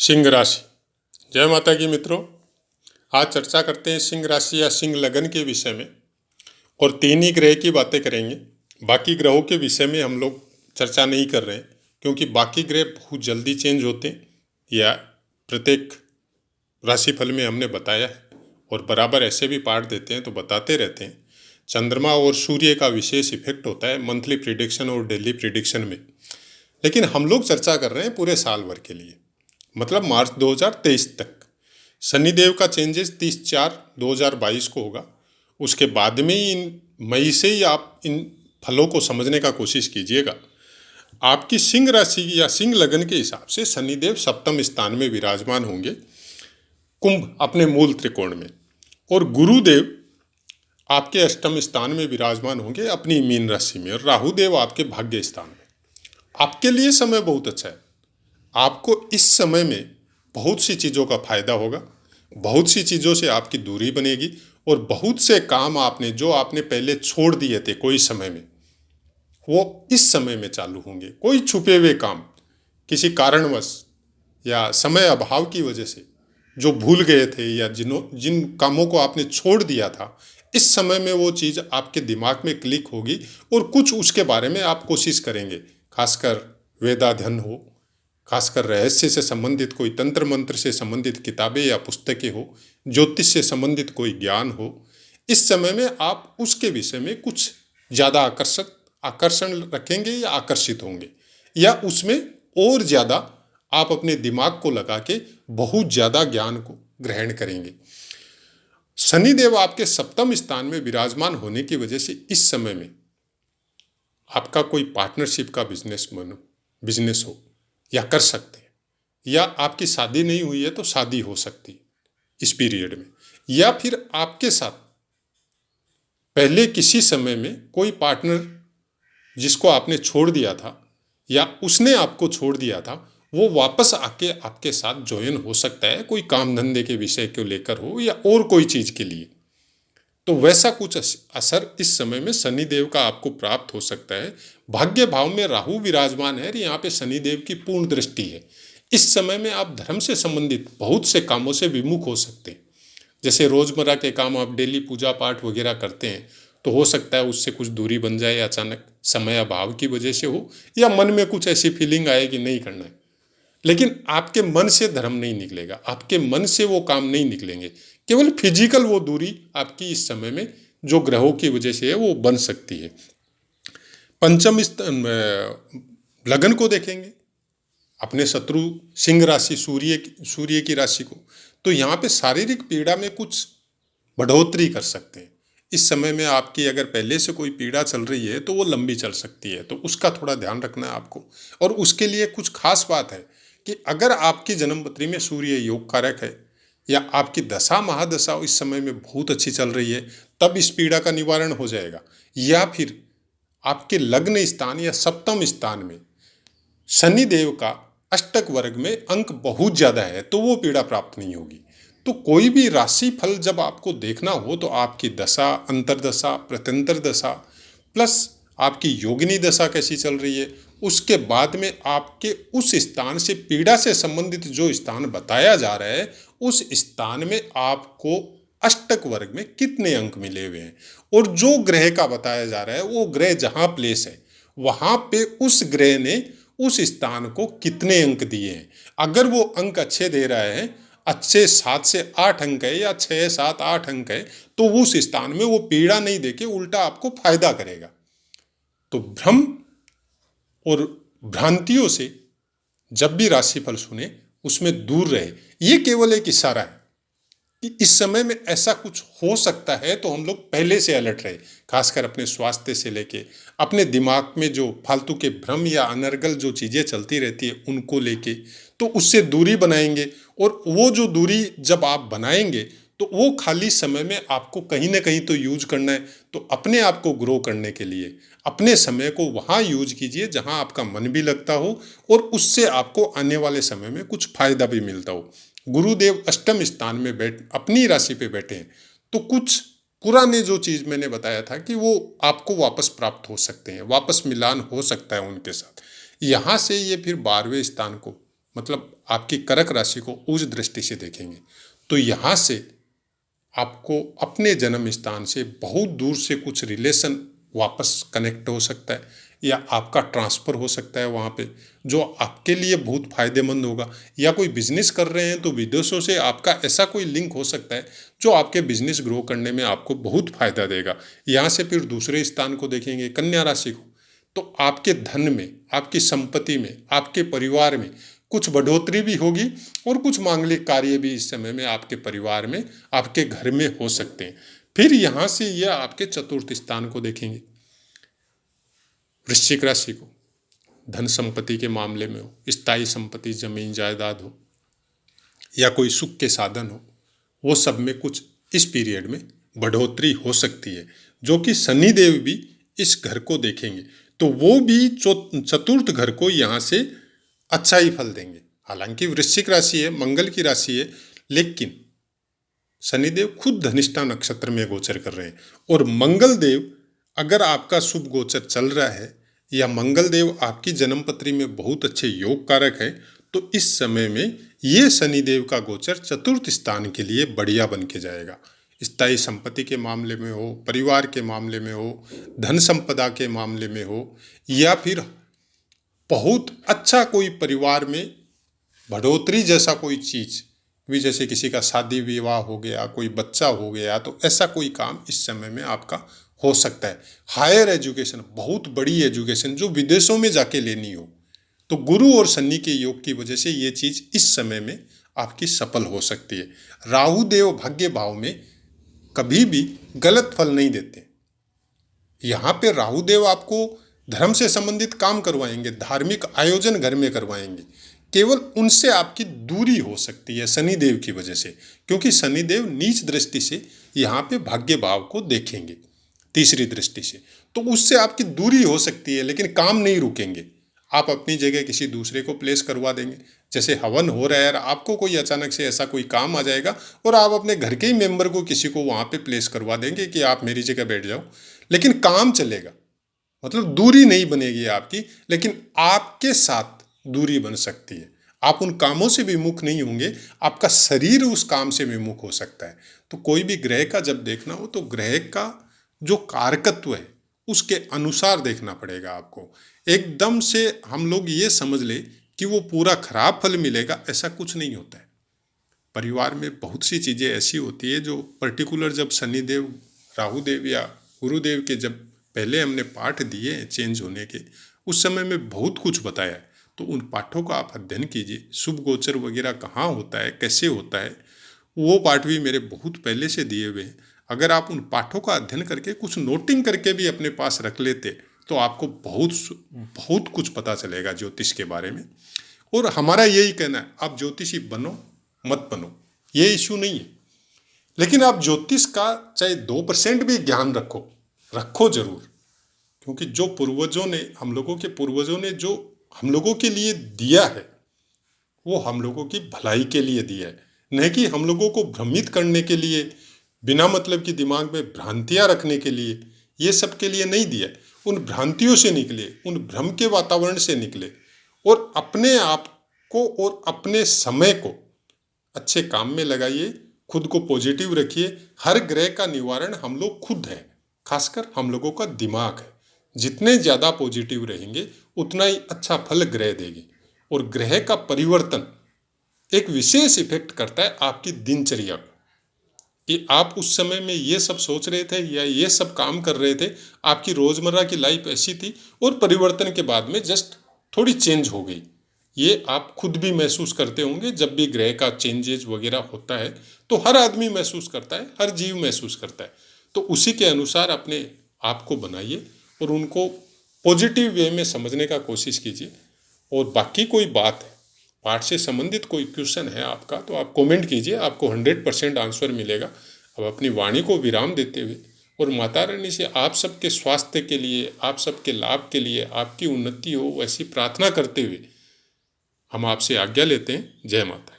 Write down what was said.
सिंह राशि। जय माता की मित्रों, आज चर्चा करते हैं सिंह राशि या सिंह लगन के विषय में और 3 ही ग्रह की बातें करेंगे। बाकी ग्रहों के विषय में हम लोग चर्चा नहीं कर रहे हैं क्योंकि बाकी ग्रह बहुत जल्दी चेंज होते हैं या प्रत्येक राशिफल में हमने बताया है और बराबर ऐसे भी पार्ट देते हैं तो बताते रहते हैं। चंद्रमा और सूर्य का विशेष इफेक्ट होता है मंथली प्रिडिक्शन और डेली प्रिडिक्शन में, लेकिन हम लोग चर्चा कर रहे हैं पूरे साल भर के लिए, मतलब मार्च 2023 तक। शनिदेव का चेंजेस 30/4/2022 को होगा। उसके बाद में ही मई से ही आप इन फलों को समझने का कोशिश कीजिएगा। आपकी सिंह राशि या सिंह लगन के हिसाब से शनिदेव सप्तम स्थान में विराजमान होंगे, कुंभ अपने मूल त्रिकोण में, और गुरुदेव आपके अष्टम स्थान में विराजमान होंगे अपनी मीन राशि में, और राहुदेव आपके भाग्य स्थान में। आपके लिए समय बहुत अच्छा है। आपको इस समय में बहुत सी चीज़ों का फायदा होगा, बहुत सी चीज़ों से आपकी दूरी बनेगी और बहुत से काम आपने पहले छोड़ दिए थे कोई समय में, वो इस समय में चालू होंगे। कोई छुपे हुए काम किसी कारणवश या समय अभाव की वजह से जो भूल गए थे या जिन कामों को आपने छोड़ दिया था, इस समय में वो चीज़ आपके दिमाग में क्लिक होगी और कुछ उसके बारे में आप कोशिश करेंगे। खासकर वेदाध्ययन हो, खासकर रहस्य से संबंधित कोई तंत्र मंत्र से संबंधित किताबें या पुस्तकें हो, ज्योतिष से संबंधित कोई ज्ञान हो, इस समय में आप उसके विषय में कुछ ज़्यादा आकर्षण रखेंगे या आकर्षित होंगे, या उसमें और ज़्यादा आप अपने दिमाग को लगा के बहुत ज़्यादा ज्ञान को ग्रहण करेंगे। शनिदेव आपके सप्तम स्थान में विराजमान होने की वजह से इस समय में आपका कोई पार्टनरशिप का बिजनेस हो या कर सकते हैं, या आपकी शादी नहीं हुई है तो शादी हो सकती है इस पीरियड में, या फिर आपके साथ पहले किसी समय में कोई पार्टनर जिसको आपने छोड़ दिया था या उसने आपको छोड़ दिया था, वो वापस आके आपके साथ ज्वाइन हो सकता है, कोई काम धंधे के विषय को लेकर हो या और कोई चीज़ के लिए। तो वैसा कुछ असर इस समय में शनिदेव का आपको प्राप्त हो सकता है। भाग्य भाव में राहु विराजमान है, यहाँ पे शनिदेव की पूर्ण दृष्टि है। इस समय में आप धर्म से संबंधित बहुत से कामों से विमुख हो सकते हैं। जैसे रोजमर्रा के काम आप डेली पूजा पाठ वगैरह करते हैं तो हो सकता है उससे कुछ दूरी बन जाए, अचानक समय अभाव की वजह से हो, या मन में कुछ ऐसी फीलिंग आए कि नहीं करना है, लेकिन आपके मन से धर्म नहीं निकलेगा, आपके मन से वो काम नहीं निकलेंगे। केवल फिजिकल वो दूरी आपकी इस समय में जो ग्रहों की वजह से है वो बन सकती है। पंचम लगन को देखेंगे, अपने शत्रु सिंह राशि सूर्य की राशि को, तो यहाँ पे शारीरिक पीड़ा में कुछ बढ़ोतरी कर सकते हैं। इस समय में आपकी अगर पहले से कोई पीड़ा चल रही है तो वो लंबी चल सकती है, तो उसका थोड़ा ध्यान रखना है आपको। और उसके लिए कुछ खास बात है कि अगर आपकी जन्मपत्री में सूर्य योग कारक है या आपकी दशा महादशा इस समय में बहुत अच्छी चल रही है, तब इस पीड़ा का निवारण हो जाएगा। या फिर आपके लग्न स्थान या सप्तम स्थान में शनिदेव का अष्टक वर्ग में अंक बहुत ज़्यादा है तो वो पीड़ा प्राप्त नहीं होगी। तो कोई भी राशि फल जब आपको देखना हो तो आपकी दशा, अंतरदशा, प्रत्यंतर दशा प्लस आपकी योगिनी दशा कैसी चल रही है, उसके बाद में आपके उस स्थान से पीड़ा से संबंधित जो स्थान बताया जा रहा है उस स्थान में आपको अष्टक वर्ग में कितने अंक मिले हुए हैं, और जो ग्रह का बताया जा रहा है वो ग्रह जहाँ प्लेस है वहाँ पे उस ग्रह ने उस स्थान को कितने अंक दिए हैं। अगर वो अंक अच्छे दे रहा है, अच्छे 7 से 8 अंक है या 6, 7, 8 अंक है, तो उस स्थान में वो पीड़ा नहीं देके उल्टा आपको फायदा करेगा। तो भ्रम और भ्रांतियों से जब भी राशिफल सुने उसमें दूर रहे। ये केवल एक इशारा है कि इस समय में ऐसा कुछ हो सकता है, तो हम लोग पहले से अलर्ट रहे, खासकर अपने स्वास्थ्य से लेके अपने दिमाग में जो फालतू के भ्रम या अनर्गल जो चीज़ें चलती रहती है उनको लेके, तो उससे दूरी बनाएंगे। और वो जो दूरी जब आप बनाएंगे तो वो खाली समय में आपको कहीं ना कहीं तो यूज करना है, तो अपने आप को ग्रो करने के लिए अपने समय को वहाँ यूज कीजिए जहाँ आपका मन भी लगता हो और उससे आपको आने वाले समय में कुछ फायदा भी मिलता हो। गुरुदेव अष्टम स्थान में अपनी राशि पे बैठे हैं, तो कुछ पुराने जो चीज़ मैंने बताया था कि वो आपको वापस प्राप्त हो सकते हैं, वापस मिलान हो सकता है उनके साथ। यहाँ से ये फिर 12वें स्थान को मतलब आपकी कर्क राशि को उस दृष्टि से देखेंगे तो यहाँ से आपको अपने जन्म स्थान से बहुत दूर से कुछ रिलेशन वापस कनेक्ट हो सकता है या आपका ट्रांसफ़र हो सकता है वहाँ पे, जो आपके लिए बहुत फायदेमंद होगा। या कोई बिजनेस कर रहे हैं तो विदेशों से आपका ऐसा कोई लिंक हो सकता है जो आपके बिजनेस ग्रो करने में आपको बहुत फायदा देगा। यहाँ से फिर दूसरे स्थान को देखेंगे, कन्या राशि को, तो आपके धन में, आपकी संपत्ति में, आपके परिवार में कुछ बढ़ोतरी भी होगी और कुछ मांगलिक कार्य भी इस समय में आपके परिवार में, आपके घर में हो सकते हैं। फिर यहाँ से यह आपके चतुर्थ स्थान को देखेंगे, वृश्चिक राशि को। धन संपत्ति के मामले में हो, स्थायी संपत्ति, जमीन जायदाद हो या कोई सुख के साधन हो, वो सब में कुछ इस पीरियड में बढ़ोतरी हो सकती है, जो कि शनिदेव भी इस घर को देखेंगे तो वो भी चतुर्थ घर को यहाँ से अच्छा ही फल देंगे। हालांकि वृश्चिक राशि है, मंगल की राशि है, लेकिन शनिदेव खुद धनिष्ठा नक्षत्र में गोचर कर रहे हैं और मंगल देव अगर आपका शुभ गोचर चल रहा है या मंगल देव आपकी जन्मपत्री में बहुत अच्छे योग कारक है तो इस समय में ये शनिदेव का गोचर चतुर्थ स्थान के लिए बढ़िया बन के जाएगा। स्थायी संपत्ति के मामले में हो, परिवार के मामले में हो, धन संपदा के मामले में हो, या फिर बहुत अच्छा कोई परिवार में बढ़ोतरी जैसा कोई चीज़ भी, जैसे किसी का शादी विवाह हो गया, कोई बच्चा हो गया, तो ऐसा कोई काम इस समय में आपका हो सकता है। हायर एजुकेशन, बहुत बड़ी एजुकेशन जो विदेशों में जाके लेनी हो, तो गुरु और शनि के योग की वजह से ये चीज़ इस समय में आपकी सफल हो सकती है। राहु देव भाग्य भाव में कभी भी गलत फल नहीं देते। यहाँ पे राहु देव आपको धर्म से संबंधित काम करवाएंगे, धार्मिक आयोजन घर में करवाएंगे, केवल उनसे आपकी दूरी हो सकती है शनिदेव की वजह से, क्योंकि शनिदेव नीच दृष्टि से यहाँ पे भाग्य भाव को देखेंगे तीसरी दृष्टि से, तो उससे आपकी दूरी हो सकती है, लेकिन काम नहीं रुकेंगे। आप अपनी जगह किसी दूसरे को प्लेस करवा देंगे। जैसे हवन हो रहा है और आपको कोई अचानक से ऐसा कोई काम आ जाएगा और आप अपने घर के ही मेंबर को किसी को वहाँ पे प्लेस करवा देंगे कि आप मेरी जगह बैठ जाओ, लेकिन काम चलेगा, मतलब दूरी नहीं बनेगी आपकी, लेकिन आपके साथ दूरी बन सकती है। आप उन कामों से विमुख नहीं होंगे, आपका शरीर उस काम से विमुख हो सकता है। तो कोई भी ग्रह का जब देखना हो तो ग्रह का जो कारकत्व है उसके अनुसार देखना पड़ेगा आपको। एकदम से हम लोग ये समझ ले कि वो पूरा खराब फल मिलेगा, ऐसा कुछ नहीं होता है। परिवार में बहुत सी चीज़ें ऐसी होती है जो पर्टिकुलर, जब शनिदेव, राहुदेव या गुरुदेव के जब पहले हमने पाठ दिए हैं चेंज होने के, उस समय में बहुत कुछ बताया है, तो उन पाठों का आप अध्ययन कीजिए। शुभ गोचर वगैरह कहाँ होता है, कैसे होता है, वो पाठ भी मेरे बहुत पहले से दिए हुए हैं। अगर आप उन पाठों का अध्ययन करके कुछ नोटिंग करके भी अपने पास रख लेते तो आपको बहुत कुछ पता चलेगा ज्योतिष के बारे में। और हमारा यही कहना है, आप ज्योतिषी बनो मत बनो, ये इशू नहीं है, लेकिन आप ज्योतिष का चाहे 2% भी ज्ञान रखो जरूर, क्योंकि जो पूर्वजों ने, हम लोगों के पूर्वजों ने जो हम लोगों के लिए दिया है वो हम लोगों की भलाई के लिए दिया है, नहीं कि हम लोगों को भ्रमित करने के लिए, बिना मतलब की दिमाग में भ्रांतियां रखने के लिए, ये सब के लिए नहीं दिया है। उन भ्रांतियों से निकले, उन भ्रम के वातावरण से निकले और अपने आप को और अपने समय को अच्छे काम में लगाइए, खुद को पॉजिटिव रखिए। हर ग्रह का निवारण हम लोग खुद है, खासकर हम लोगों का दिमाग है। जितने ज़्यादा पॉजिटिव रहेंगे उतना ही अच्छा फल ग्रह देगी। और ग्रह का परिवर्तन एक विशेष इफेक्ट करता है आपकी दिनचर्या को, कि आप उस समय में ये सब सोच रहे थे या ये सब काम कर रहे थे, आपकी रोज़मर्रा की लाइफ ऐसी थी और परिवर्तन के बाद में जस्ट थोड़ी चेंज हो गई। ये आप खुद भी महसूस करते होंगे, जब भी ग्रह का चेंजेज वगैरह होता है तो हर आदमी महसूस करता है, हर जीव महसूस करता है। तो उसी के अनुसार अपने आप को बनाइए और उनको पॉजिटिव वे में समझने का कोशिश कीजिए। और बाकी कोई बात है, पाठ से संबंधित कोई क्वेश्चन है आपका, तो आप कमेंट कीजिए, आपको 100% आंसर मिलेगा। अब अपनी वाणी को विराम देते हुए और माता रानी से आप सबके स्वास्थ्य के लिए, आप सबके लाभ के लिए, आपकी उन्नति हो, ऐसी प्रार्थना करते हुए हम आपसे आज्ञा लेते हैं। जय माता।